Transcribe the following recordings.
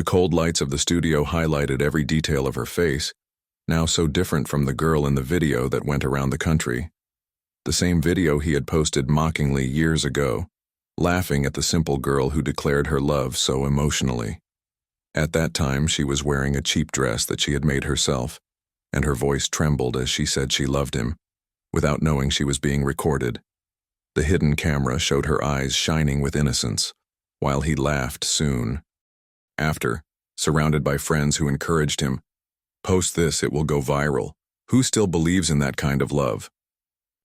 The cold lights of the studio highlighted every detail of her face, now so different from the girl in the video that went around the country. The same video he had posted mockingly years ago, laughing at the simple girl who declared her love so emotionally. At that time, she was wearing a cheap dress that she had made herself, and her voice trembled as she said she loved him, without knowing she was being recorded. The hidden camera showed her eyes shining with innocence, while he laughed soon. After, surrounded by friends who encouraged him, "Post this, it will go viral. Who still believes in that kind of love?"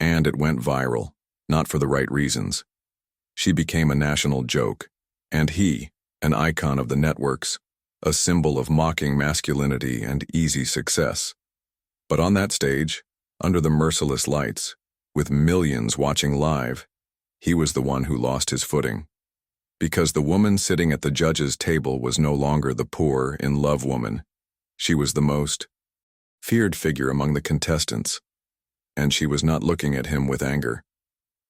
And it went viral, not for the right reasons. She became a national joke, and he, an icon of the networks, a symbol of mocking masculinity and easy success. But on that stage, under the merciless lights, with millions watching live, he was the one who lost his footing. Because the woman sitting at the judge's table was no longer the poor, in-love woman. She was the most feared figure among the contestants, and she was not looking at him with anger.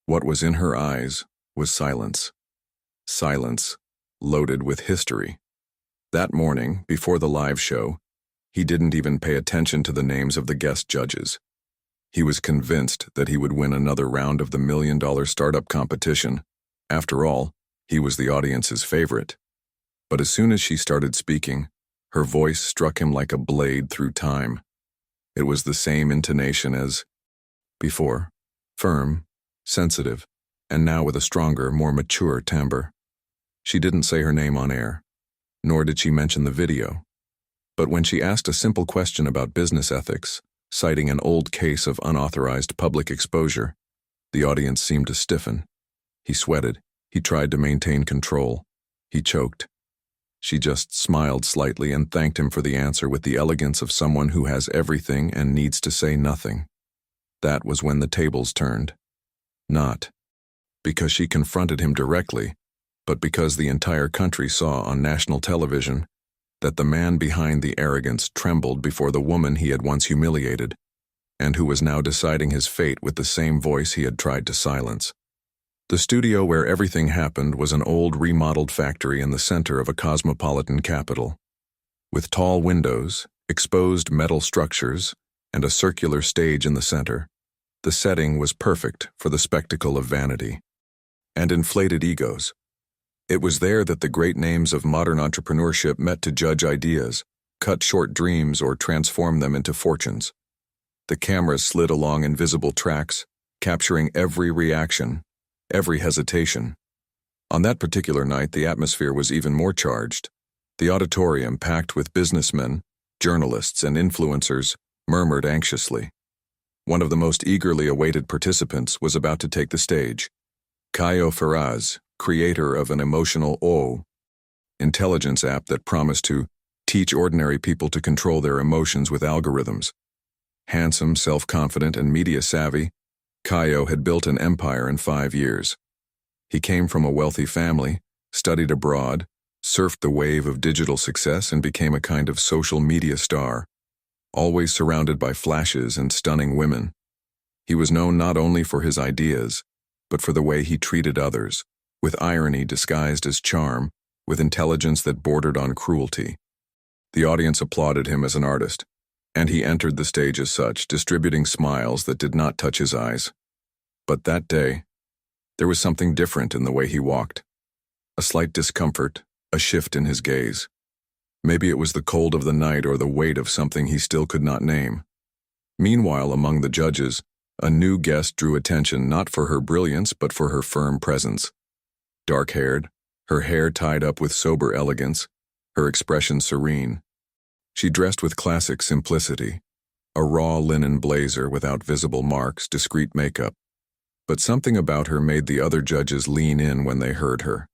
What was in her eyes was silence. Silence, loaded with history. That morning, before the live show, he didn't even pay attention to the names of the guest judges. He was convinced that he would win another round of the $1 million startup competition. After all, he was the audience's favorite. But as soon as she started speaking, her voice struck him like a blade through time. It was the same intonation as before, firm, sensitive, and now with a stronger, more mature timbre. She didn't say her name on air, nor did she mention the video. But when she asked a simple question about business ethics, citing an old case of unauthorized public exposure, the audience seemed to stiffen. He sweated. He tried to maintain control. He choked. She just smiled slightly and thanked him for the answer with the elegance of someone who has everything and needs to say nothing. That was when the tables turned. Not because she confronted him directly, but because the entire country saw on national television that the man behind the arrogance trembled before the woman he had once humiliated, and who was now deciding his fate with the same voice he had tried to silence. The studio where everything happened was an old remodeled factory in the center of a cosmopolitan capital. With tall windows, exposed metal structures, and a circular stage in the center, the setting was perfect for the spectacle of vanity and inflated egos. It was there that the great names of modern entrepreneurship met to judge ideas, cut short dreams, or transform them into fortunes. The cameras slid along invisible tracks, capturing every reaction, every hesitation. On that particular night, the atmosphere was even more charged. The auditorium, packed with businessmen, journalists, and influencers, murmured anxiously. One of the most eagerly awaited participants was about to take the stage. Caio Ferraz, creator of an emotional intelligence app that promised to teach ordinary people to control their emotions with algorithms. Handsome, self-confident, and media-savvy, Caio had built an empire in 5 years. He came from a wealthy family, studied abroad, surfed the wave of digital success, and became a kind of social media star, always surrounded by flashes and stunning women. He was known not only for his ideas, but for the way he treated others, with irony disguised as charm, with intelligence that bordered on cruelty. The audience applauded him as an artist, and he entered the stage as such, distributing smiles that did not touch his eyes. But that day, there was something different in the way he walked. A slight discomfort, a shift in his gaze. Maybe it was the cold of the night or the weight of something he still could not name. Meanwhile, among the judges, a new guest drew attention not for her brilliance but for her firm presence. Dark-haired, her hair tied up with sober elegance, her expression serene. She dressed with classic simplicity, a raw linen blazer without visible marks, discreet makeup. But something about her made the other judges lean in when they heard her.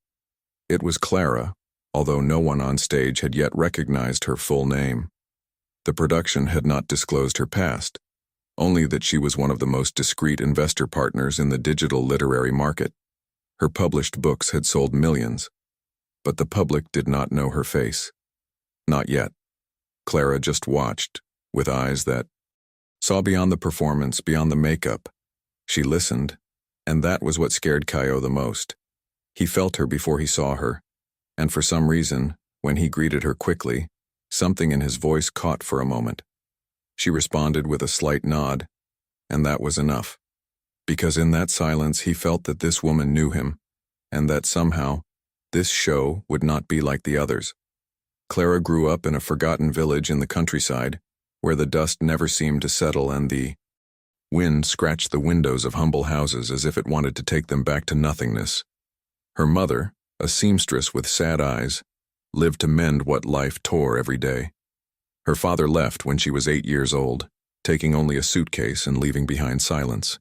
It was Clara, although no one on stage had yet recognized her full name. The production had not disclosed her past, only that she was one of the most discreet investor partners in the digital literary market. Her published books had sold millions, but the public did not know her face. Not yet. Clara just watched, with eyes that saw beyond the performance, beyond the makeup. She listened, and that was what scared Caio the most. He felt her before he saw her, and for some reason, When he greeted her quickly, something in his voice caught for a moment. She responded with a slight nod, and that was enough. Because in that silence he felt that this woman knew him, and that somehow, this show would not be like the others. Clara grew up in a forgotten village in the countryside, where the dust never seemed to settle and the wind scratched the windows of humble houses as if it wanted to take them back to nothingness. Her mother, a seamstress with sad eyes, lived to mend what life tore every day. Her father left when she was 8 years old, taking only a suitcase and leaving behind silence.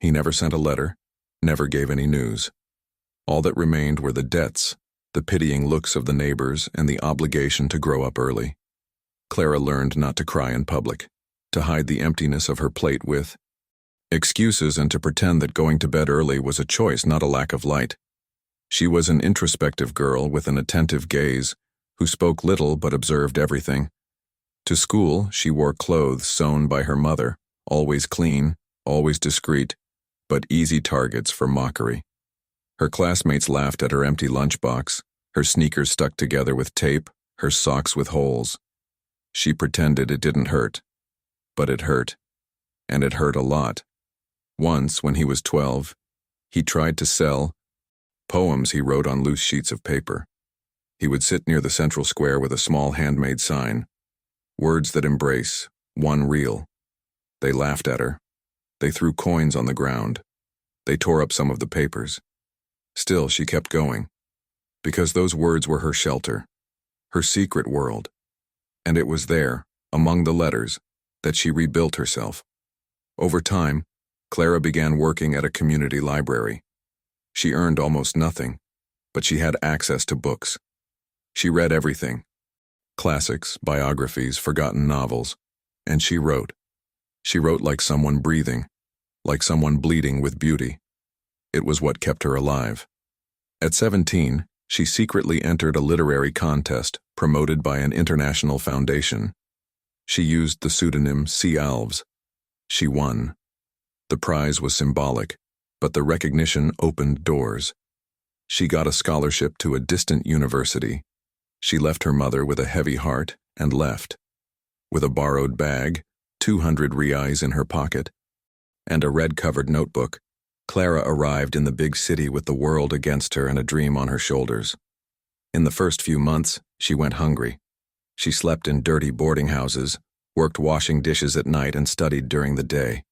He never sent a letter, never gave any news. All that remained were the debts, the pitying looks of the neighbors, and the obligation to grow up early. Clara learned not to cry in public, to hide the emptiness of her plate with excuses and to pretend that going to bed early was a choice, not a lack of light. She was an introspective girl with an attentive gaze, who spoke little but observed everything. To school, she wore clothes sewn by her mother, always clean, always discreet, but easy targets for mockery. Her classmates laughed at her empty lunchbox, her sneakers stuck together with tape, her socks with holes. She pretended it didn't hurt, but it hurt, and it hurt a lot. Once, when he was 12, he tried to sell poems he wrote on loose sheets of paper. He would sit near the central square with a small handmade sign, "Words that embrace, one real." They laughed at her. They threw coins on the ground. They tore up some of the papers. Still, she kept going, because those words were her shelter, her secret world. And it was there, among the letters, that she rebuilt herself. Over time, Clara began working at a community library. She earned almost nothing, but she had access to books. She read everything: classics, biographies, forgotten novels, and she wrote. She wrote like someone breathing, like someone bleeding with beauty. It was what kept her alive. At 17, she secretly entered a literary contest promoted by an international foundation. She used the pseudonym C. Alves. She won. The prize was symbolic, but the recognition opened doors. She got a scholarship to a distant university. She left her mother with a heavy heart and left. With a borrowed bag, 200 reais in her pocket, and a red-covered notebook, Clara arrived in the big city with the world against her and a dream on her shoulders. In the first few months, she went hungry. She slept in dirty boarding houses, worked washing dishes at night, and studied during the day.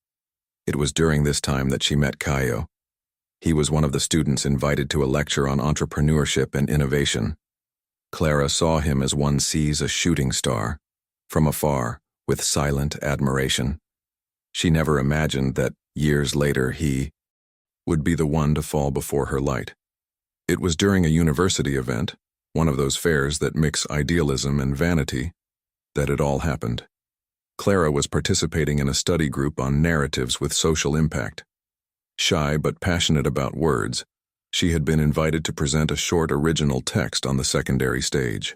It was during this time that she met Caio. He was one of the students invited to a lecture on entrepreneurship and innovation. Clara saw him as one sees a shooting star, from afar, with silent admiration. She never imagined that, years later, he would be the one to fall before her light. It was during a university event, one of those fairs that mix idealism and vanity, that it all happened. Clara was participating in a study group on narratives with social impact. Shy but passionate about words, she had been invited to present a short original text on the secondary stage.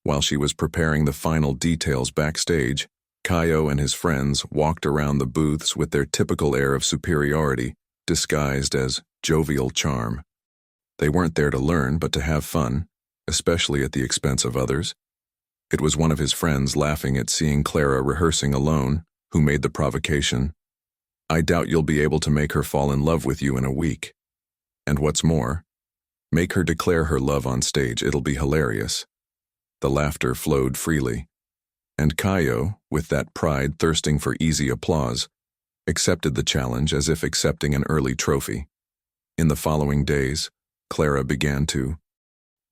While she was preparing the final details backstage, Caio and his friends walked around the booths with their typical air of superiority, disguised as jovial charm. They weren't there to learn, but to have fun, especially at the expense of others. It was one of his friends laughing at seeing Clara rehearsing alone, who made the provocation. "I doubt you'll be able to make her fall in love with you in a week. And what's more, make her declare her love on stage, it'll be hilarious." The laughter flowed freely. And Caio, with that pride thirsting for easy applause, accepted the challenge as if accepting an early trophy. In the following days, Clara began to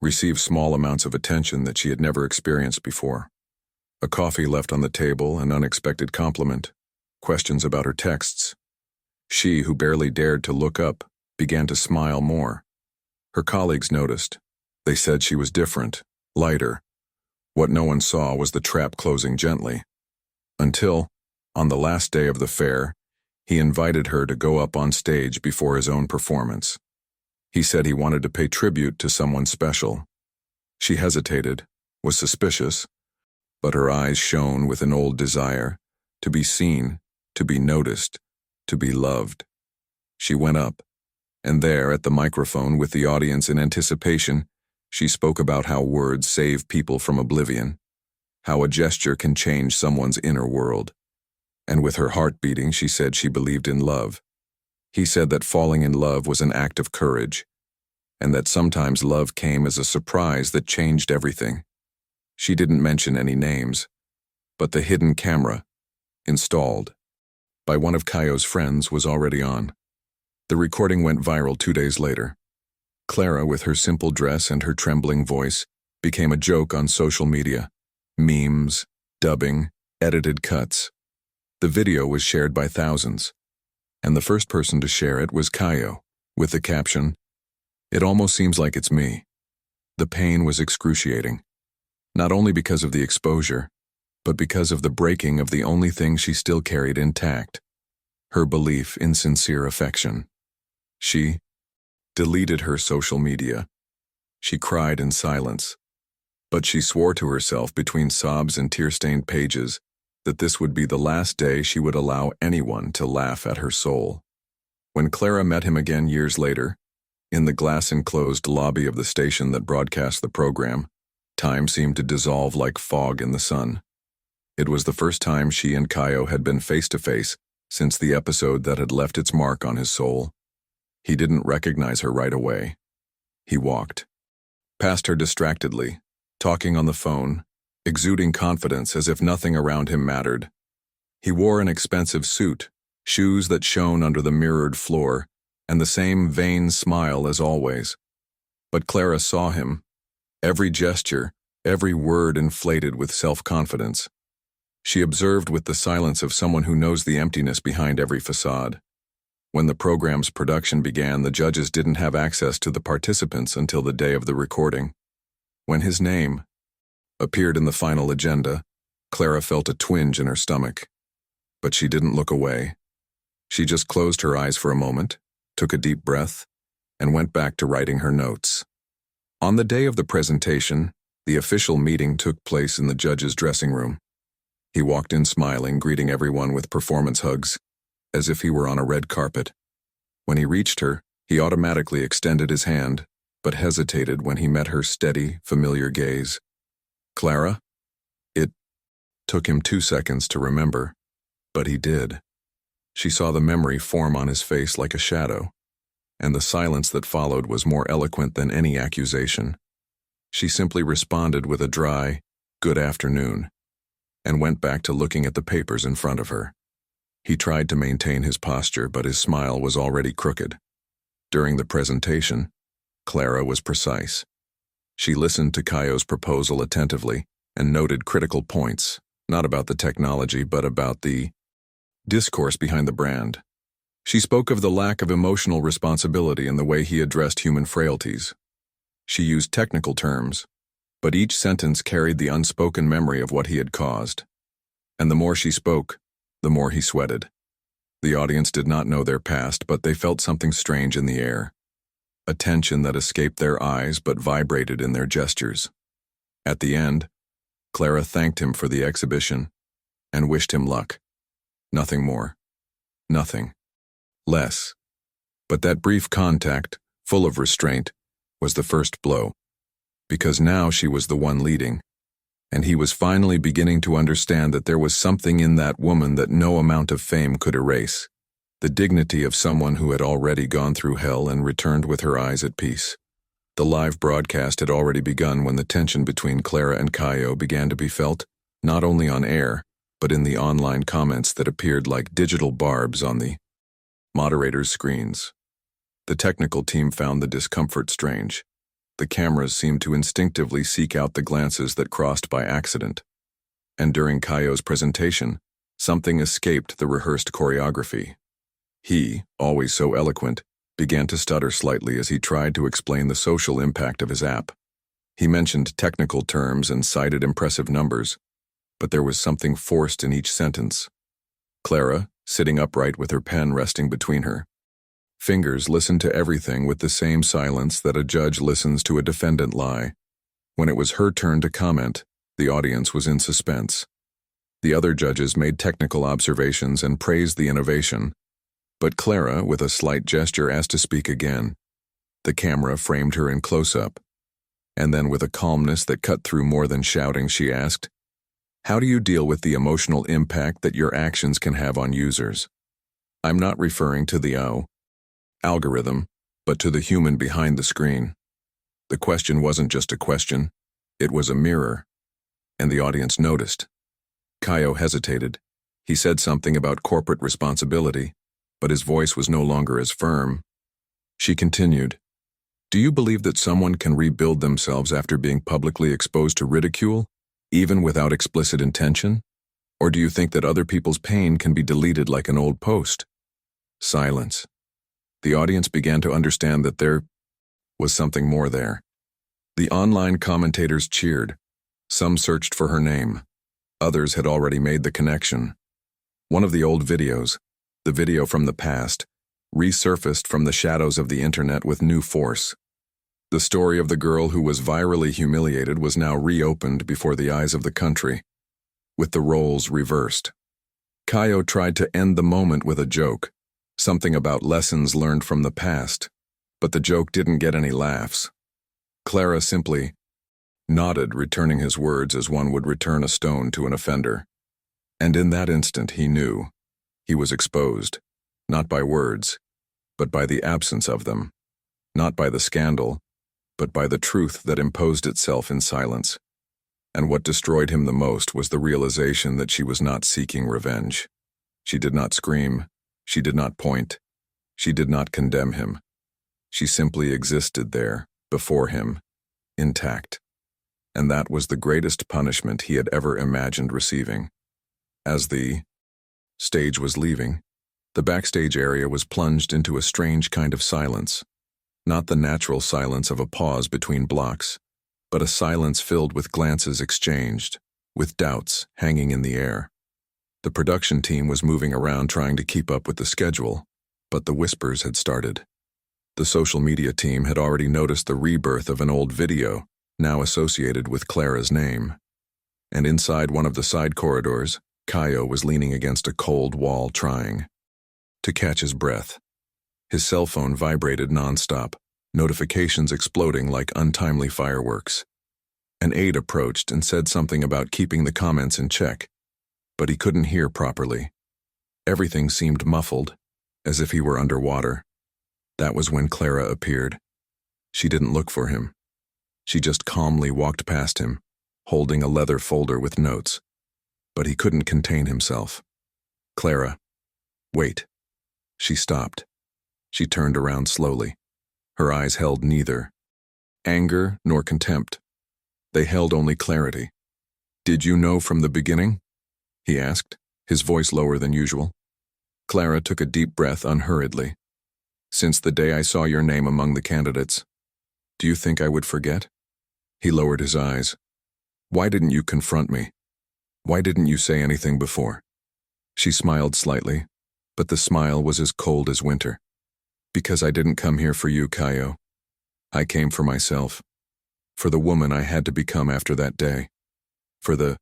receive small amounts of attention that she had never experienced before. A coffee left on the table, an unexpected compliment, questions about her texts. She, who barely dared to look up, began to smile more. Her colleagues noticed. They said she was different, lighter. What no one saw was the trap closing gently. Until, on the last day of the fair, he invited her to go up on stage before his own performance. He said he wanted to pay tribute to someone special. She hesitated, was suspicious, but her eyes shone with an old desire, to be seen, to be noticed, to be loved. She went up, and there, at the microphone with the audience in anticipation, She spoke about how words save people from oblivion, how a gesture can change someone's inner world. And with her heart beating, she said she believed in love. He said that falling in love was an act of courage, and that sometimes love came as a surprise that changed everything. She didn't mention any names, but the hidden camera, installed by one of Kayo's friends, was already on. The recording went viral 2 days later. Clara, with her simple dress and her trembling voice, became a joke on social media. Memes, dubbing, edited cuts. The video was shared by thousands, and the first person to share it was Kayo, with the caption, "It almost seems like it's me." The pain was excruciating, not only because of the exposure, but because of the breaking of the only thing she still carried intact, her belief in sincere affection. She deleted her social media. She cried in silence, but she swore to herself between sobs and tear-stained pages that this would be the last day she would allow anyone to laugh at her soul. When Clara met him again years later, in the glass-enclosed lobby of the station that broadcast the program, time seemed to dissolve like fog in the sun. It was the first time she and Kayo had been face-to-face since the episode that had left its mark on his soul. He didn't recognize her right away. He walked past her distractedly, talking on the phone, exuding confidence as if nothing around him mattered. He wore an expensive suit, shoes that shone under the mirrored floor, and the same vain smile as always. But Clara saw him, every gesture, every word inflated with self-confidence. She observed with the silence of someone who knows the emptiness behind every facade. When the program's production began, the judges didn't have access to the participants until the day of the recording. When his name appeared in the final agenda, Clara felt a twinge in her stomach. But she didn't look away. She just closed her eyes for a moment, took a deep breath, and went back to writing her notes. On the day of the presentation, the official meeting took place in the judge's dressing room. He walked in smiling, greeting everyone with performance hugs, as if he were on a red carpet. When he reached her, he automatically extended his hand, but hesitated when he met her steady, familiar gaze. "Clara?" It took him 2 seconds to remember, but he did. She saw the memory form on his face like a shadow, and the silence that followed was more eloquent than any accusation. She simply responded with a dry, "Good afternoon," and went back to looking at the papers in front of her. He tried to maintain his posture, but his smile was already crooked. During the presentation, Clara was precise. She listened to Kayo's proposal attentively and noted critical points, not about the technology but about the discourse behind the brand. She spoke of the lack of emotional responsibility in the way he addressed human frailties. She used technical terms, but each sentence carried the unspoken memory of what he had caused. And the more she spoke, the more he sweated. The audience did not know their past, but they felt something strange in the air. A tension that escaped their eyes but vibrated in their gestures. At the end, Clara thanked him for the exhibition and wished him luck. Nothing more. Nothing less. But that brief contact, full of restraint, was the first blow. Because now she was the one leading, and he was finally beginning to understand that there was something in that woman that no amount of fame could erase. The dignity of someone who had already gone through hell and returned with her eyes at peace. The live broadcast had already begun when the tension between Clara and Kayo began to be felt, not only on air, but in the online comments that appeared like digital barbs on the moderators' screens. The technical team found the discomfort strange. The cameras seemed to instinctively seek out the glances that crossed by accident. And during Kayo's presentation, something escaped the rehearsed choreography. He, always so eloquent, began to stutter slightly as he tried to explain the social impact of his app. He mentioned technical terms and cited impressive numbers, but there was something forced in each sentence. Clara, sitting upright with her pen resting between her fingers, listened to everything with the same silence that a judge listens to a defendant lie. When it was her turn to comment, the audience was in suspense. The other judges made technical observations and praised the innovation, but Clara, with a slight gesture, asked to speak again. The camera framed her in close-up. And then with a calmness that cut through more than shouting, she asked, "How do you deal with the emotional impact that your actions can have on users?" I'm not referring to the algorithm, but to the human behind the screen. The question wasn't just a question, it was a mirror, and the audience noticed. Kaio hesitated. He said something about corporate responsibility, but his voice was no longer as firm. She continued, "Do you believe that someone can rebuild themselves after being publicly exposed to ridicule, even without explicit intention? Or do you think that other people's pain can be deleted like an old post?" Silence. The audience began to understand that there was something more there. The online commentators cheered. Some searched for her name. Others had already made the connection. One of the old videos, the video from the past, resurfaced from the shadows of the internet with new force. The story of the girl who was virally humiliated was now reopened before the eyes of the country, with the roles reversed. Kaio tried to end the moment with a joke, something about lessons learned from the past, but the joke didn't get any laughs. Clara simply nodded, returning his words as one would return a stone to an offender. And in that instant he knew he was exposed, not by words, but by the absence of them, not by the scandal, but by the truth that imposed itself in silence. And what destroyed him the most was the realization that she was not seeking revenge. She did not scream. She did not point. She did not condemn him. She simply existed there, before him, intact. And that was the greatest punishment he had ever imagined receiving. As the stage was leaving, the backstage area was plunged into a strange kind of silence. Not the natural silence of a pause between blocks, but a silence filled with glances exchanged, with doubts hanging in the air. The production team was moving around trying to keep up with the schedule, but the whispers had started. The social media team had already noticed the rebirth of an old video, now associated with Clara's name. And inside one of the side corridors, Kaio was leaning against a cold wall trying to catch his breath. His cell phone vibrated nonstop, notifications exploding like untimely fireworks. An aide approached and said something about keeping the comments in check, but he couldn't hear properly. Everything seemed muffled, as if he were underwater. That was when Clara appeared. She didn't look for him. She just calmly walked past him, holding a leather folder with notes. But he couldn't contain himself. "Clara, wait." She stopped. She turned around slowly. Her eyes held neither anger nor contempt. They held only clarity. "Did you know from the beginning?" he asked, his voice lower than usual. Clara took a deep breath unhurriedly. "Since the day I saw your name among the candidates. Do you think I would forget?" He lowered his eyes. "Why didn't you confront me? Why didn't you say anything before?" She smiled slightly, but the smile was as cold as winter. "Because I didn't come here for you, Kaio. I came for myself. For the woman I had to become after that day. For the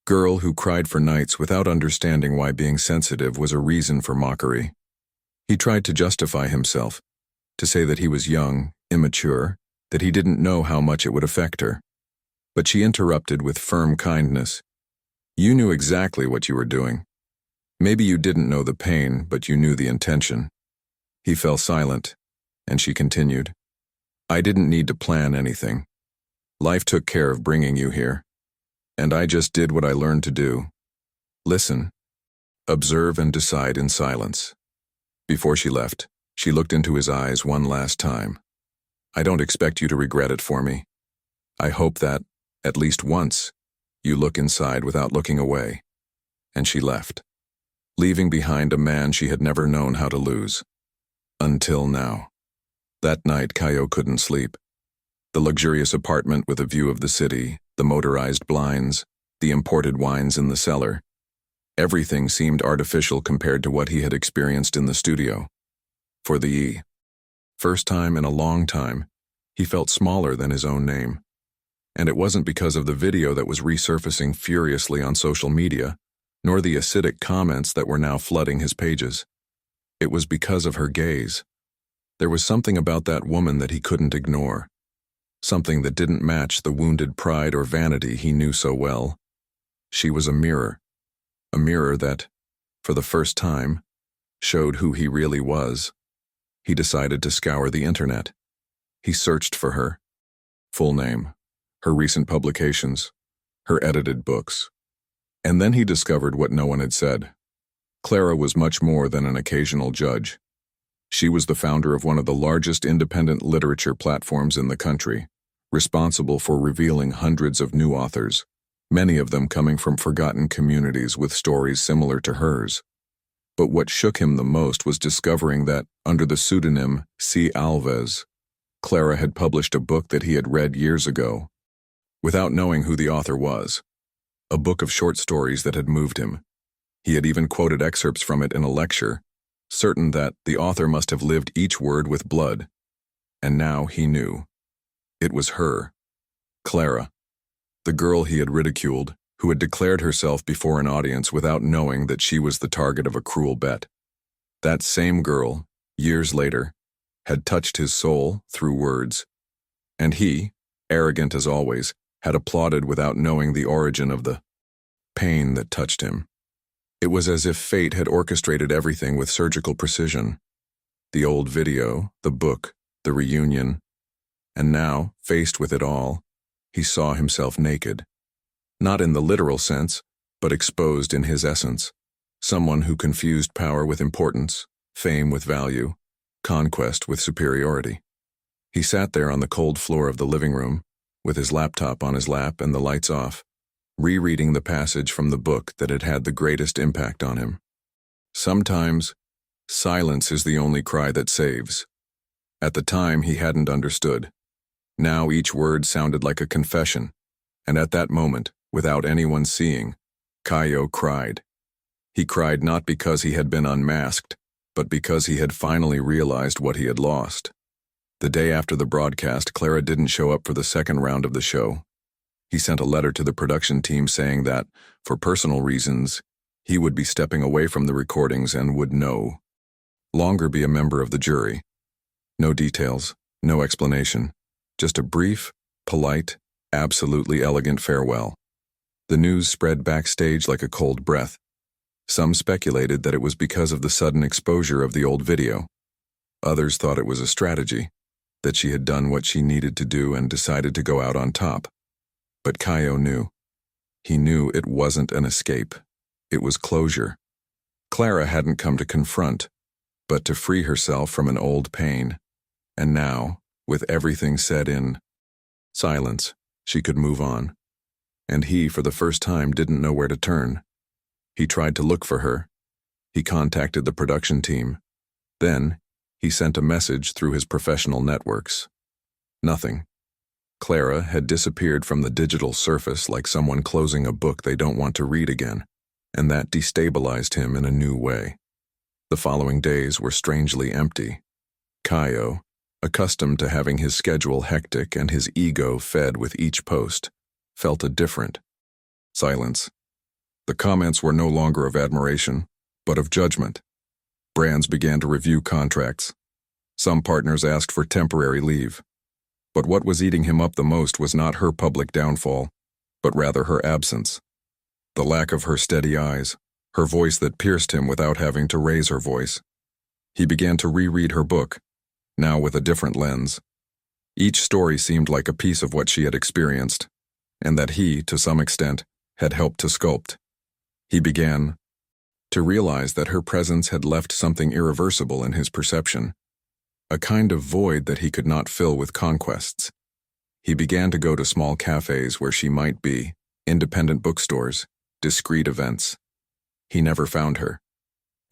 girl who cried for nights without understanding why being sensitive was a reason for mockery." He tried to justify himself, to say that he was young, immature, that he didn't know how much it would affect her. But she interrupted with firm kindness. "You knew exactly what you were doing. Maybe you didn't know the pain, but you knew the intention." He fell silent, and she continued, "I didn't need to plan anything. Life took care of bringing you here. And I just did what I learned to do. Listen, observe and decide in silence." Before she left, she looked into his eyes one last time. "I don't expect you to regret it for me. I hope that, at least once, you look inside without looking away." And she left, leaving behind a man she had never known how to lose. Until now. That night, Kaio couldn't sleep. The luxurious apartment with a view of the city, the motorized blinds, the imported wines in the cellar. Everything seemed artificial compared to what he had experienced in the studio. For the first time in a long time, he felt smaller than his own name. And it wasn't because of the video that was resurfacing furiously on social media, nor the acidic comments that were now flooding his pages. It was because of her gaze. There was something about that woman that he couldn't ignore. something that didn't match the wounded pride or vanity he knew so well. She was a mirror that, for the first time, showed who he really was. He decided to scour the internet. He searched for her full name, her recent publications, her edited books. And then he discovered what no one had said. Clara was much more than an occasional judge. She was the founder of one of the largest independent literature platforms in the country, responsible for revealing hundreds of new authors, many of them coming from forgotten communities with stories similar to hers. But what shook him the most was discovering that, under the pseudonym C. Alves, Clara had published a book that he had read years ago, without knowing who the author was. A book of short stories that had moved him. He had even quoted excerpts from it in a lecture, certain that the author must have lived each word with blood. And now he knew. It was her, Clara, the girl he had ridiculed, who had declared herself before an audience without knowing that she was the target of a cruel bet. That same girl, years later, had touched his soul through words. And he, arrogant as always, had applauded without knowing the origin of the pain that touched him. It was as if fate had orchestrated everything with surgical precision. The old video, the book, the reunion. And now, faced with it all, he saw himself naked. Not in the literal sense, but exposed in his essence. Someone who confused power with importance, fame with value, conquest with superiority. He sat there on the cold floor of the living room, with his laptop on his lap and the lights off, rereading the passage from the book that had had the greatest impact on him. Sometimes, silence is the only cry that saves. At the time, he hadn't understood. Now each word sounded like a confession, and at that moment, without anyone seeing, Caio cried. He cried not because he had been unmasked, but because he had finally realized what he had lost. The day after the broadcast, Clara didn't show up for the second round of the show. He sent a letter to the production team saying that, for personal reasons, he would be stepping away from the recordings and would no longer be a member of the jury. No details, no explanation, just a brief, polite, absolutely elegant farewell. The news spread backstage like a cold breath. Some speculated that it was because of the sudden exposure of the old video. Others thought it was a strategy, that she had done what she needed to do and decided to go out on top. But Caio knew. He knew it wasn't an escape. It was closure. Clara hadn't come to confront, but to free herself from an old pain. And now, with everything said in silence, she could move on. And he, for the first time, didn't know where to turn. He tried to look for her. He contacted the production team. Then, he sent a message through his professional networks. Nothing. Clara had disappeared from the digital surface like someone closing a book they don't want to read again, and that destabilized him in a new way. The following days were strangely empty. Caio, accustomed to having his schedule hectic and his ego fed with each post, felt a different silence. The comments were no longer of admiration, but of judgment. Brands began to review contracts. Some partners asked for temporary leave. But what was eating him up the most was not her public downfall, but rather her absence. The lack of her steady eyes, her voice that pierced him without having to raise her voice. He began to reread her book, now with a different lens. Each story seemed like a piece of what she had experienced, and that he, to some extent, had helped to sculpt. He began to realize that her presence had left something irreversible in his perception. A kind of void that he could not fill with conquests. He began to go to small cafes where she might be, independent bookstores, discreet events. He never found her,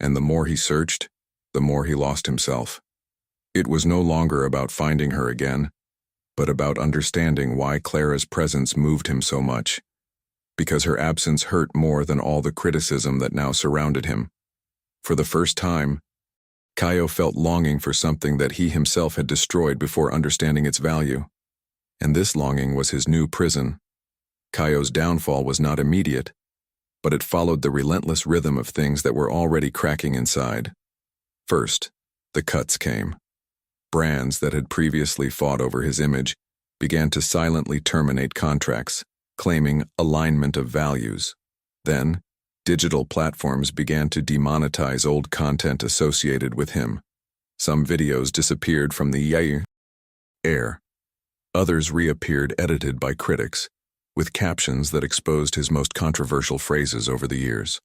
and the more he searched, the more he lost himself. It was no longer about finding her again, but about understanding why Clara's presence moved him so much, because her absence hurt more than all the criticism that now surrounded him. For the first time, Caio felt longing for something that he himself had destroyed before understanding its value. And this longing was his new prison. Caio's downfall was not immediate, but it followed the relentless rhythm of things that were already cracking inside. First, the cuts came. Brands that had previously fought over his image began to silently terminate contracts, claiming alignment of values. Then, digital platforms began to demonetize old content associated with him. Some videos disappeared from the air. Others reappeared edited by critics, with captions that exposed his most controversial phrases over the years.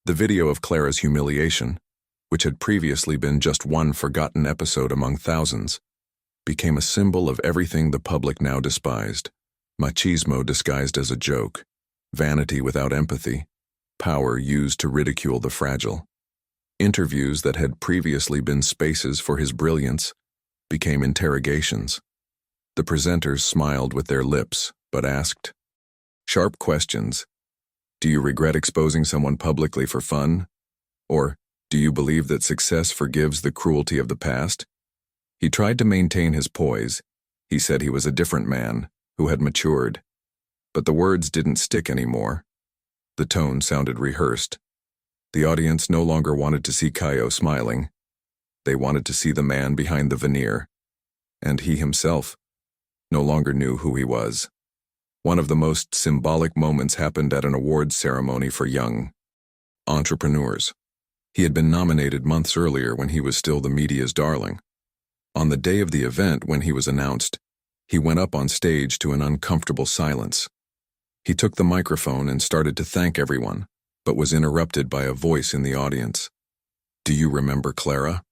The video of Clara's humiliation, which had previously been just one forgotten episode among thousands, became a symbol of everything the public now despised: machismo disguised as a joke, vanity without empathy, power used to ridicule the fragile. Interviews that had previously been spaces for his brilliance became interrogations. The presenters smiled with their lips, but asked sharp questions. Do you regret exposing someone publicly for fun? Or, do you believe that success forgives the cruelty of the past? He tried to maintain his poise. He said he was a different man, who had matured. But the words didn't stick anymore. The tone sounded rehearsed. The audience no longer wanted to see Caio smiling. They wanted to see the man behind the veneer. And he himself no longer knew who he was. One of the most symbolic moments happened at an awards ceremony for young entrepreneurs. He had been nominated months earlier when he was still the media's darling. On the day of the event, when he was announced, he went up on stage to an uncomfortable silence. He took the microphone and started to thank everyone, but was interrupted by a voice in the audience. Do you remember Clara?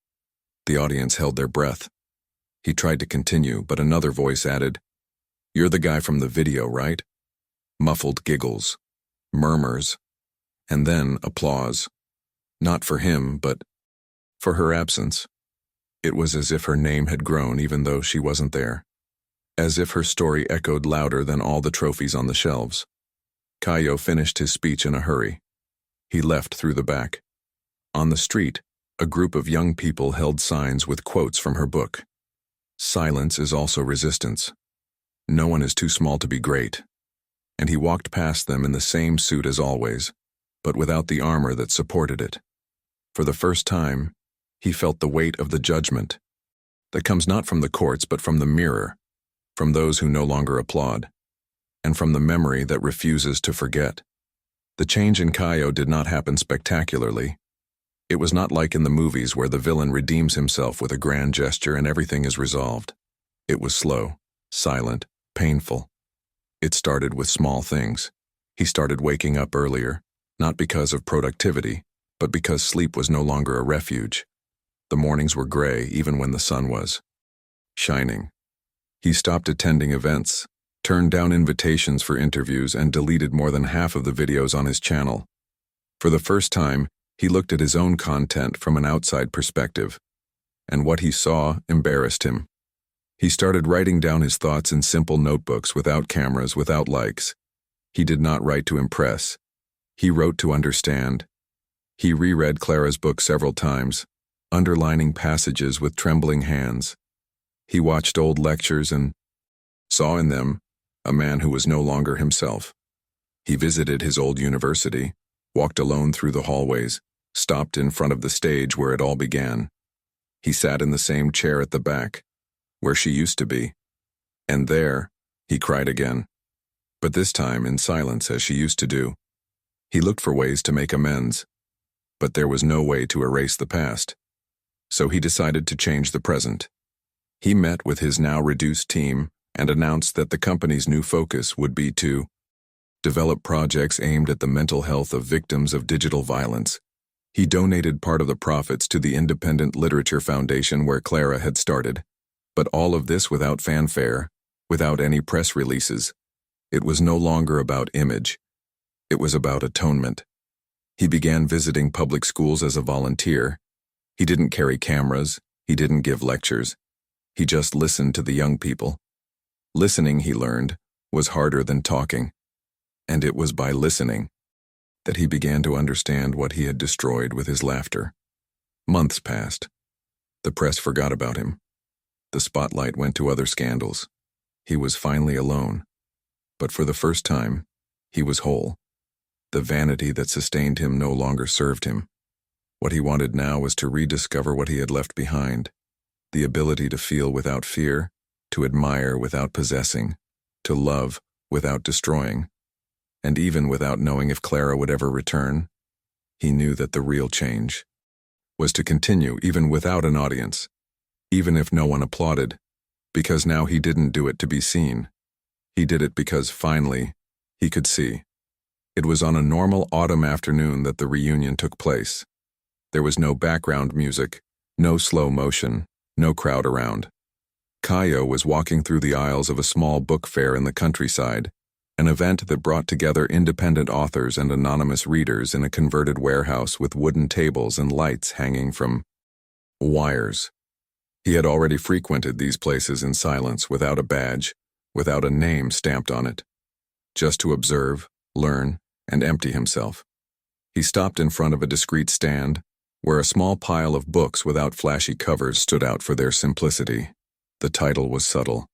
The audience held their breath. He tried to continue, but another voice added, You're the guy from the video, right? Muffled giggles, murmurs, and then applause. Not for him, but for her absence. It was as if her name had grown even though she wasn't there. As if her story echoed louder than all the trophies on the shelves. Caio finished his speech in a hurry. He left through the back. On the street, a group of young people held signs with quotes from her book. Silence is also resistance. No one is too small to be great. And he walked past them in the same suit as always, but without the armor that supported it. For the first time, he felt the weight of the judgment that comes not from the courts but from the mirror, from those who no longer applaud, and from the memory that refuses to forget. The change in Caio did not happen spectacularly. It was not like in the movies where the villain redeems himself with a grand gesture and everything is resolved. It was slow, silent, painful. It started with small things. He started waking up earlier, not because of productivity, but because sleep was no longer a refuge. The mornings were gray even when the sun was shining. He stopped attending events, turned down invitations for interviews, and deleted more than half of the videos on his channel. For the first time, he looked at his own content from an outside perspective, and what he saw embarrassed him. He started writing down his thoughts in simple notebooks without cameras, without likes. He did not write to impress. He wrote to understand. He reread Clara's book several times, underlining passages with trembling hands. He watched old lectures and saw in them a man who was no longer himself. He visited his old university, walked alone through the hallways, stopped in front of the stage where it all began. He sat in the same chair at the back, where she used to be. And there, he cried again. But this time in silence, as she used to do. He looked for ways to make amends. But there was no way to erase the past. So he decided to change the present. He met with his now reduced team and announced that the company's new focus would be to develop projects aimed at the mental health of victims of digital violence. He donated part of the profits to the Independent Literature Foundation where Clara had started. But all of this without fanfare, without any press releases. It was no longer about image. It was about atonement. He began visiting public schools as a volunteer. He didn't carry cameras. He didn't give lectures. He just listened to the young people. Listening, he learned, was harder than talking. And it was by listening that he began to understand what he had destroyed with his laughter. Months passed. The press forgot about him. The spotlight went to other scandals. He was finally alone. But for the first time, he was whole. The vanity that sustained him no longer served him. What he wanted now was to rediscover what he had left behind, the ability to feel without fear, to admire without possessing, to love without destroying, and even without knowing if Clara would ever return. He knew that the real change was to continue even without an audience, even if no one applauded, because now he didn't do it to be seen. He did it because, finally, he could see. It was on a normal autumn afternoon that the reunion took place. There was no background music, no slow motion, no crowd around. Kaio was walking through the aisles of a small book fair in the countryside, an event that brought together independent authors and anonymous readers in a converted warehouse with wooden tables and lights hanging from wires. He had already frequented these places in silence, without a badge, without a name stamped on it, just to observe, learn, and empty himself. He stopped in front of a discreet stand, where a small pile of books without flashy covers stood out for their simplicity. The title was subtle,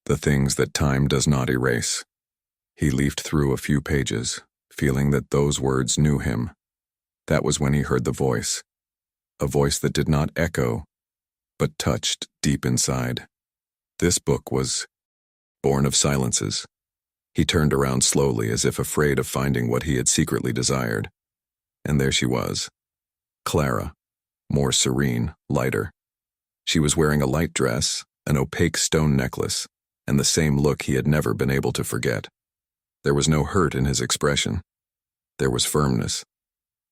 The Things That Time Does Not Erase. He leafed through a few pages, feeling that those words knew him. That was when he heard the voice, a voice that did not echo, but touched deep inside. This book was born of silences. He turned around slowly, as if afraid of finding what he had secretly desired. And there she was, Clara, more serene, lighter. She was wearing a light dress, an opaque stone necklace, and the same look he had never been able to forget. There was no hurt in his expression. There was firmness,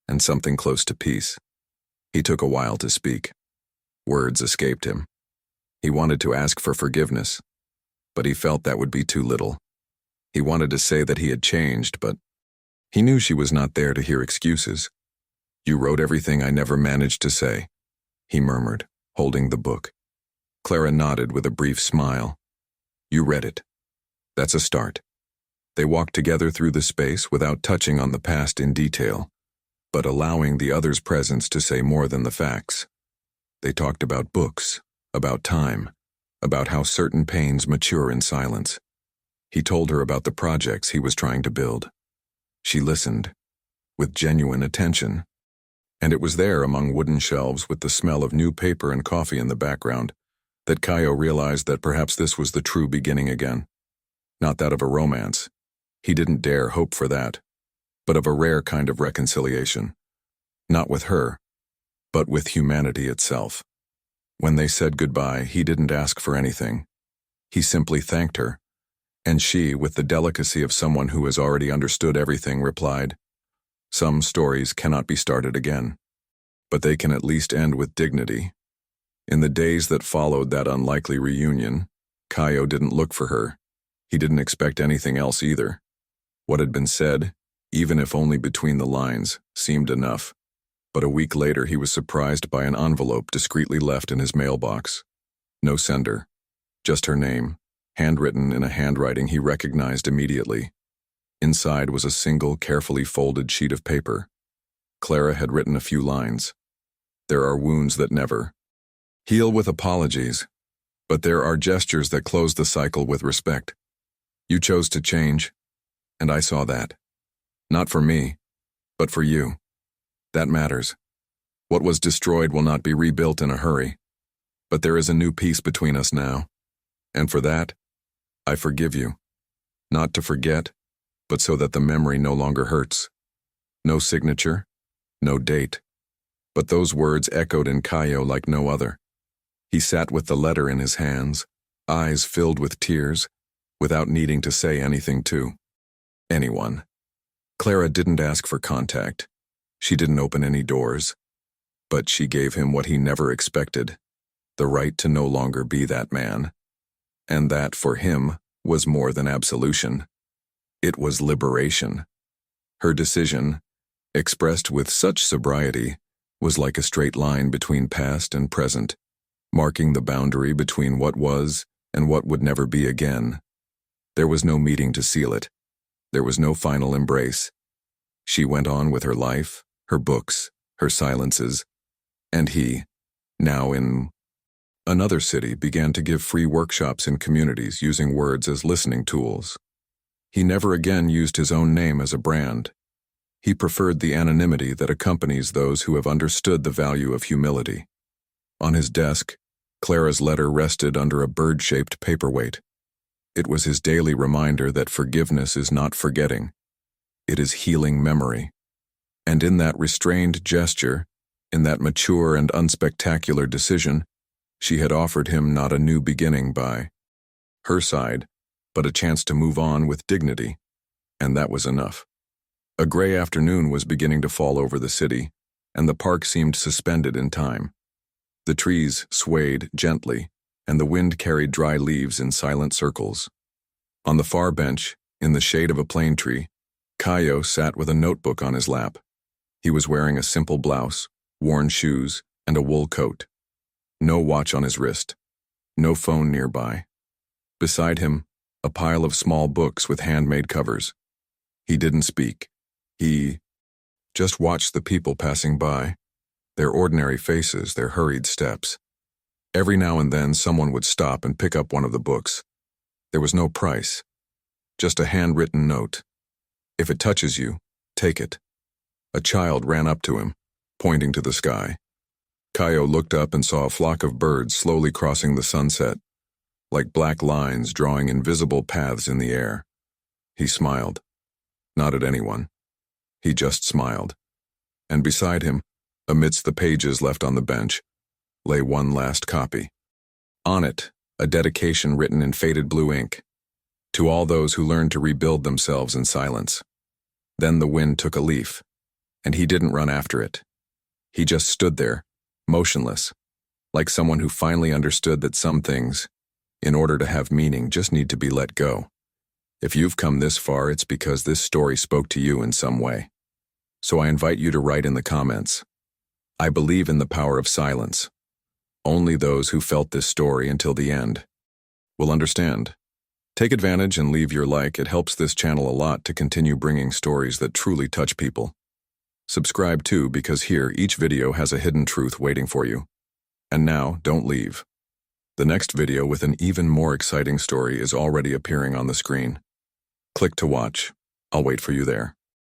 and something close to peace. He took a while to speak. Words escaped him. He wanted to ask for forgiveness, but he felt that would be too little. He wanted to say that he had changed, but he knew she was not there to hear excuses. "You wrote everything I never managed to say," he murmured, holding the book. Clara nodded with a brief smile. "You read it. That's a start." They walked together through the space without touching on the past in detail, but allowing the other's presence to say more than the facts. They talked about books, about time, about how certain pains mature in silence. He told her about the projects he was trying to build. She listened, with genuine attention. And it was there, among wooden shelves with the smell of new paper and coffee in the background, that Kaio realized that perhaps this was the true beginning again. Not that of a romance. He didn't dare hope for that, but of a rare kind of reconciliation. Not with her, but with humanity itself. When they said goodbye, he didn't ask for anything. He simply thanked her, and she, with the delicacy of someone who has already understood everything, replied, "Some stories cannot be started again, but they can at least end with dignity." In the days that followed that unlikely reunion, Kaio didn't look for her. He didn't expect anything else either. What had been said, even if only between the lines, seemed enough. But a week later he was surprised by an envelope discreetly left in his mailbox. No sender, just her name, handwritten in a handwriting he recognized immediately. Inside was a single, carefully folded sheet of paper. Clara had written a few lines. "There are wounds that never heal with apologies, but there are gestures that close the cycle with respect. You chose to change, and I saw that. Not for me, but for you. That matters. What was destroyed will not be rebuilt in a hurry, but there is a new peace between us now, and for that, I forgive you. Not to forget, but so that the memory no longer hurts. No signature, no date. But those words echoed in Kaio like no other. He sat with the letter in his hands, eyes filled with tears, without needing to say anything to anyone. Clara didn't ask for contact. She didn't open any doors. But she gave him what he never expected, the right to no longer be that man. And that, for him, was more than absolution. It was liberation. Her decision, expressed with such sobriety, was like a straight line between past and present, marking the boundary between what was and what would never be again. There was no meeting to seal it. There was no final embrace. She went on with her life, her books, her silences, and he, now in another city, began to give free workshops in communities using words as listening tools. He never again used his own name as a brand. He preferred the anonymity that accompanies those who have understood the value of humility. On his desk, Clara's letter rested under a bird-shaped paperweight. It was his daily reminder that forgiveness is not forgetting. It is healing memory. And in that restrained gesture, in that mature and unspectacular decision, she had offered him not a new beginning by her side, but a chance to move on with dignity. And that was enough. A gray afternoon was beginning to fall over the city, and the park seemed suspended in time. The trees swayed gently, and the wind carried dry leaves in silent circles. On the far bench, in the shade of a plane tree, Caio sat with a notebook on his lap. He was wearing a simple blouse, worn shoes, and a wool coat. No watch on his wrist. No phone nearby. Beside him, a pile of small books with handmade covers. He didn't speak. He just watched the people passing by, their ordinary faces, their hurried steps. Every now and then someone would stop and pick up one of the books. There was no price, just a handwritten note. If it touches you, take it. A child ran up to him, pointing to the sky. Caio looked up and saw a flock of birds slowly crossing the sunset, like black lines drawing invisible paths in the air. He smiled. Not at anyone. He just smiled. And beside him, amidst the pages left on the bench, lay one last copy. On it, a dedication written in faded blue ink. To all those who learned to rebuild themselves in silence. Then the wind took a leaf, and he didn't run after it. He just stood there, motionless, like someone who finally understood that some things, in order to have meaning, just need to be let go. If you've come this far, it's because this story spoke to you in some way. So I invite you to write in the comments. I believe in the power of silence. Only those who felt this story until the end will understand. Take advantage and leave your like. It helps this channel a lot to continue bringing stories that truly touch people. Subscribe too, because here each video has a hidden truth waiting for you. And now, don't leave. The next video with an even more exciting story is already appearing on the screen. Click to watch. I'll wait for you there.